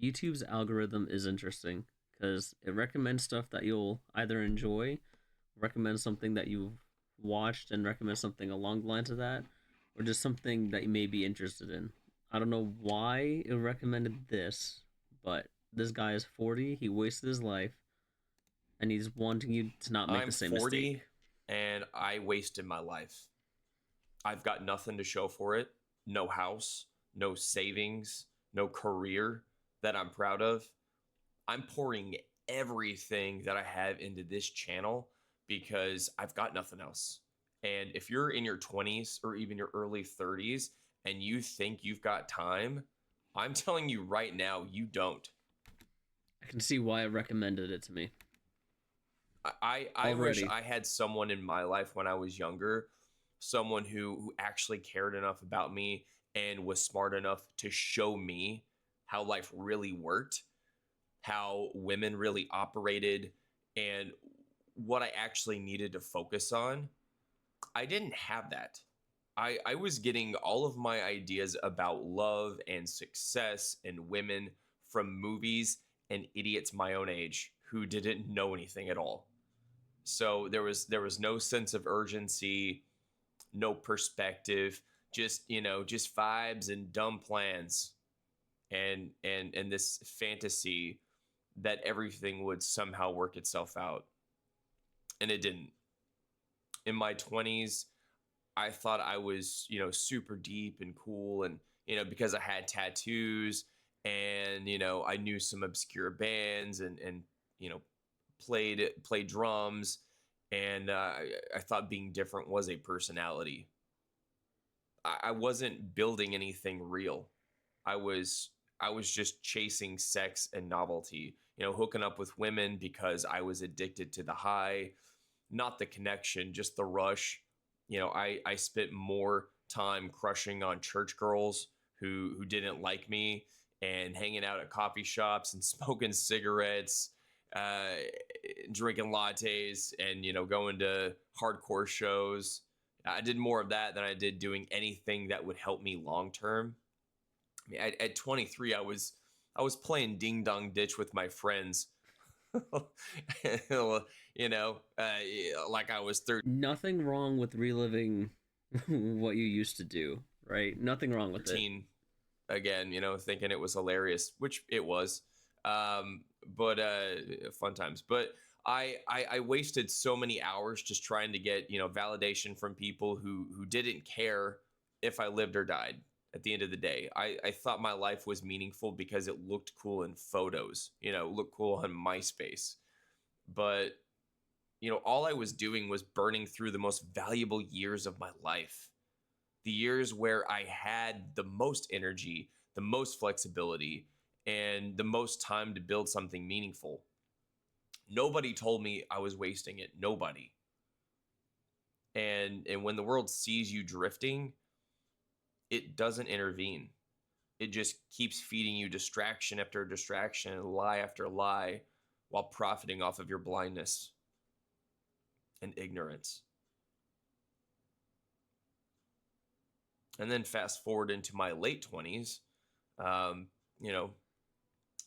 YouTube's algorithm is interesting because it recommends stuff that you'll either enjoy, recommend something that you've watched, and recommend something along the lines of that, or just something that you may be interested in. I don't know why it recommended this, but this guy is 40, he wasted his life, and he's wanting you to not make the I'm same mistake. 40 and I wasted my life. I've got nothing to show for it. No house, no savings, no career that I'm proud of. I'm pouring everything that I have into this channel because I've got nothing else. And if you're in your 20s or even your early 30s and you think you've got time, I'm telling you right now, you don't. I can see why it recommended it to me I wish already. I had someone in my life when I was younger, someone who actually cared enough about me and was smart enough to show me how life really worked, how women really operated, and what I actually needed to focus on. I didn't have that. I was getting all of my ideas about love and success and women from movies and idiots my own age who didn't know anything at all. So there was no sense of urgency, no perspective, just vibes and dumb plans and this fantasy that everything would somehow work itself out. And it didn't. In my 20s, I thought I was, super deep and cool and because I had tattoos and I knew some obscure bands and you know played drums and I thought being different was a personality. I wasn't building anything real. I was I was just chasing sex and novelty, hooking up with women because I was addicted to the high, not the connection, just the rush. I spent more time crushing on church girls who didn't like me and hanging out at coffee shops and smoking cigarettes, uh, drinking lattes, and going to hardcore shows. I did more of that than I did doing anything that would help me long term. I mean, at 23, I was playing ding dong ditch with my friends, like I was Nothing wrong with reliving what you used to do, right? Nothing wrong with it. 13 again, thinking it was hilarious, which it was. But fun times. But I wasted so many hours just trying to get validation from people who didn't care if I lived or died. At the end of the day, I thought my life was meaningful because it looked cool in photos, looked cool on MySpace. But all I was doing was burning through the most valuable years of my life, the years where I had the most energy, the most flexibility, and the most time to build something meaningful. Nobody told me I was wasting it. Nobody. And when the world sees you drifting, it doesn't intervene. It just keeps feeding you distraction after distraction, lie after lie, while profiting off of your blindness and ignorance. And then fast forward into my late 20s, um, you know,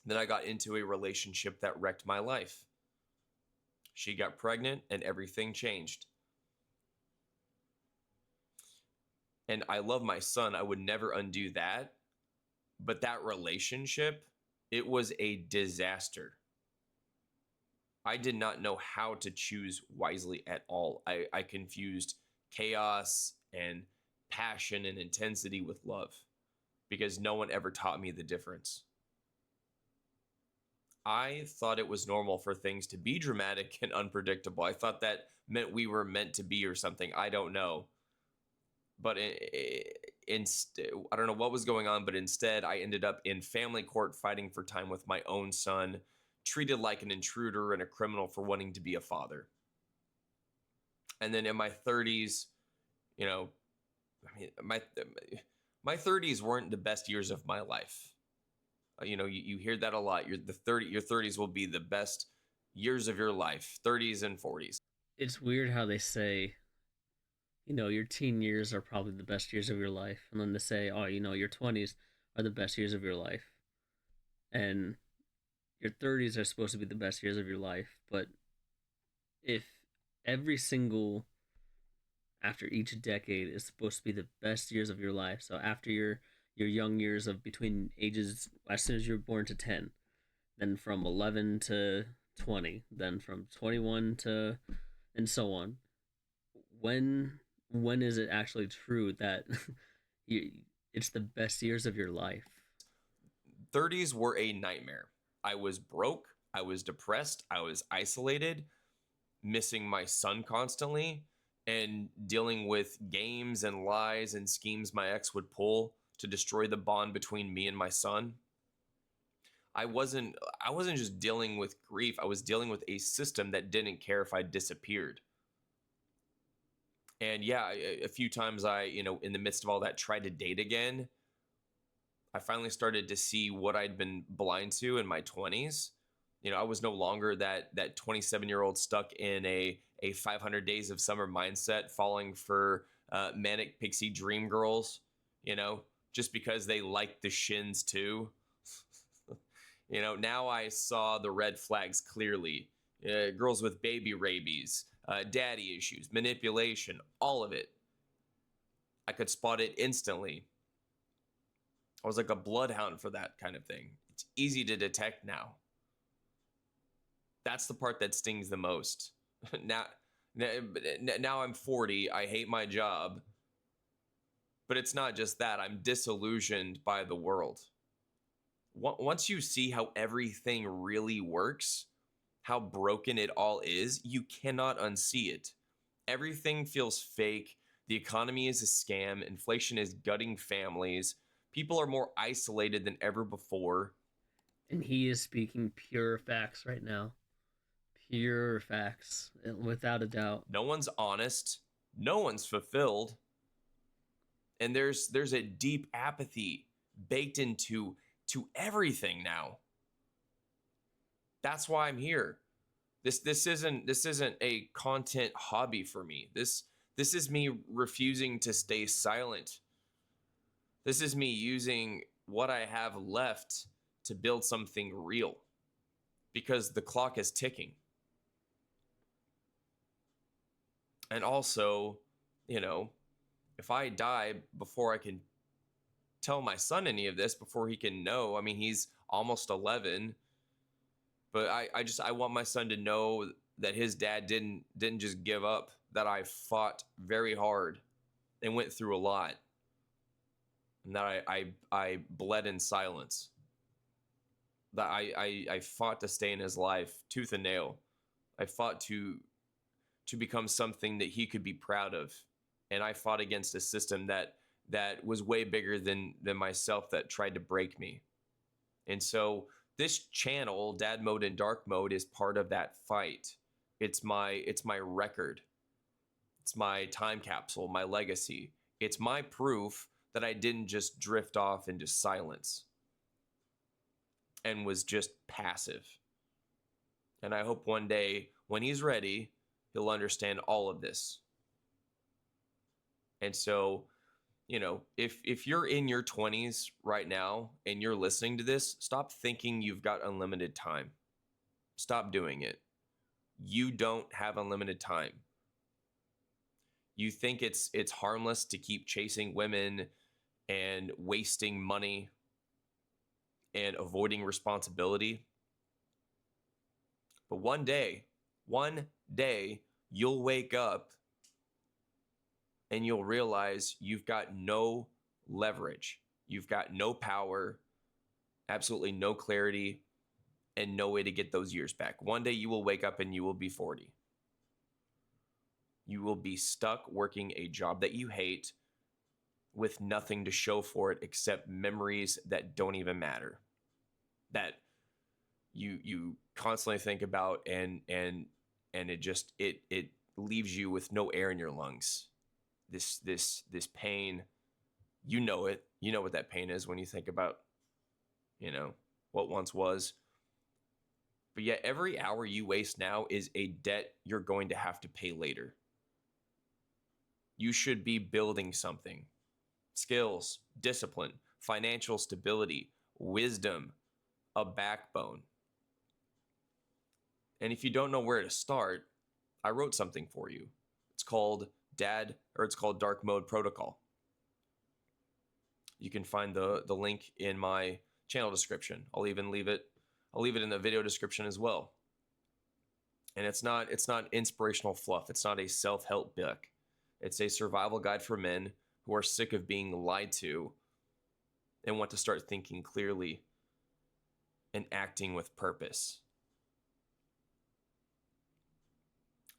then I got into a relationship that wrecked my life. She got pregnant and everything changed. And I love my son. I would never undo that. But that relationship, it was a disaster. I did not know how to choose wisely at all. I confused chaos and passion and intensity with love because no one ever taught me the difference. I thought it was normal for things to be dramatic and unpredictable. I thought that meant we were meant to be or something. I don't know. But instead, I don't know what was going on, but instead, I ended up in family court fighting for time with my own son, treated like an intruder and a criminal for wanting to be a father. And then in my 30s, you know, I mean, my 30s weren't the best years of my life. You hear that a lot. Your 30s will be the best years of your life, 30s and 40s. It's weird how they say, your teen years are probably the best years of your life, and then they say, oh, your 20s are the best years of your life. and your 30s are supposed to be the best years of your life, but if every single after each decade is supposed to be the best years of your life. So after your young years of between ages as soon as you're born to 10, then from 11 to 20, then from 21 to and so on. When when is it actually true that you, it's the best years of your life? 30s were a nightmare. I was broke, I was depressed, I was isolated, missing my son constantly, and dealing with games and lies and schemes my ex would pull to destroy the bond between me and my son. I wasn't just dealing with grief, I was dealing with a system that didn't care if I disappeared. And yeah, a few times I, in the midst of all that, tried to date again. I finally started to see what I'd been blind to in my 20s. I was no longer that 27-year-old stuck in a 500 days of summer mindset, falling for manic pixie dream girls, you know, just because they liked the shins too. Now I saw the red flags clearly. Girls with baby rabies, daddy issues, manipulation, all of it. I could spot it instantly. I was like a bloodhound for that kind of thing. It's easy to detect now. That's the part that stings the most. now, now I'm 40. I hate my job. But it's not just that. I'm disillusioned by the world. Once you see how everything really works, how broken it all is, you cannot unsee it. Everything feels fake. The economy is a scam. Inflation is gutting families. People are more isolated than ever before. And he is speaking pure facts right now. Pure facts, without a doubt. No one's honest. No one's fulfilled. And there's a deep apathy baked into everything now. That's why I'm here. This isn't a content hobby for me. This is me refusing to stay silent. This is me using what I have left to build something real because the clock is ticking. And also, you know, if I die before I can tell my son any of this, before he can know, I mean, he's almost 11, but I want my son to know that his dad didn't just give up, that I fought very hard and went through a lot, and that I bled in silence, that I fought to stay in his life tooth and nail. I fought to become something that he could be proud of, and I fought against a system that was way bigger than myself, that tried to break me. And so this channel, Dad Mode and Dark Mode, is part of that fight. It's my record. It's my time capsule, my legacy. It's my proof that I didn't just drift off into silence and was just passive. And I hope one day when he's ready, he'll understand all of this. And so, if you're in your 20s right now and you're listening to this, stop thinking you've got unlimited time. Stop doing it. You don't have unlimited time. You think it's harmless to keep chasing women and wasting money and avoiding responsibility. But one day, you'll wake up and you'll realize you've got no leverage. You've got no power, absolutely no clarity, and no way to get those years back. One day you will wake up and you will be 40. You will be stuck working a job that you hate with nothing to show for it except memories that don't even matter, that you constantly think about, and it leaves you with no air in your lungs. This pain, you know it. You know what that pain is when you think about, what once was. But yet every hour you waste now is a debt you're going to have to pay later. You should be building something. Skills, discipline, financial stability, wisdom, a backbone. And if you don't know where to start, I wrote something for you. It's called Dark Mode Protocol. You can find the link in my channel description. I'll leave it in the video description as well. And it's not inspirational fluff. It's not a self-help book. It's a survival guide for men who are sick of being lied to and want to start thinking clearly and acting with purpose.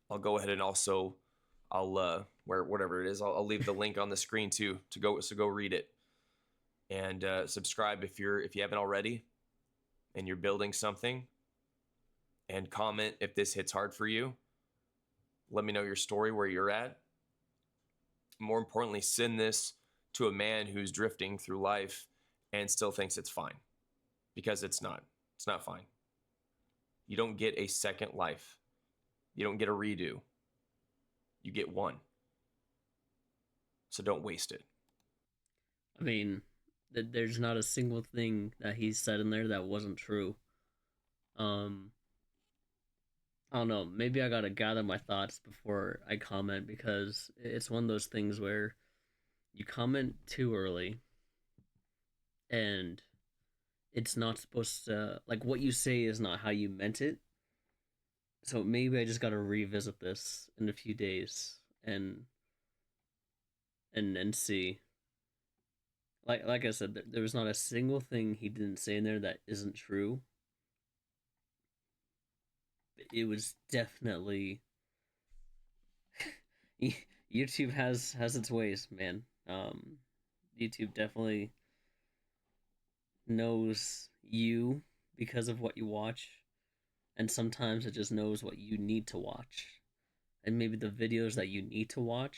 I'll go ahead and also whatever it is, I'll leave the link on the screen too to go read it. And subscribe if you haven't already and you're building something, and comment if this hits hard for you. Let me know your story, where you're at. More importantly, send this to a man who's drifting through life and still thinks it's fine, because it's not fine. You don't get a second life. You don't get a redo. You get one. So don't waste it. I mean, there's not a single thing that he said in there that wasn't true. I don't know. Maybe I gotta gather my thoughts before I comment, because it's one of those things where you comment too early, and it's not supposed to, like, what you say is not how you meant it. So maybe I just gotta revisit this in a few days and see. Like I said, there was not a single thing he didn't say in there that isn't true. It was definitely YouTube has its ways, man. YouTube definitely knows you because of what you watch, and sometimes it just knows what you need to watch. And maybe the videos that you need to watch,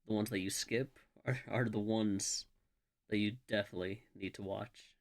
the ones that you skip, are the ones that you definitely need to watch.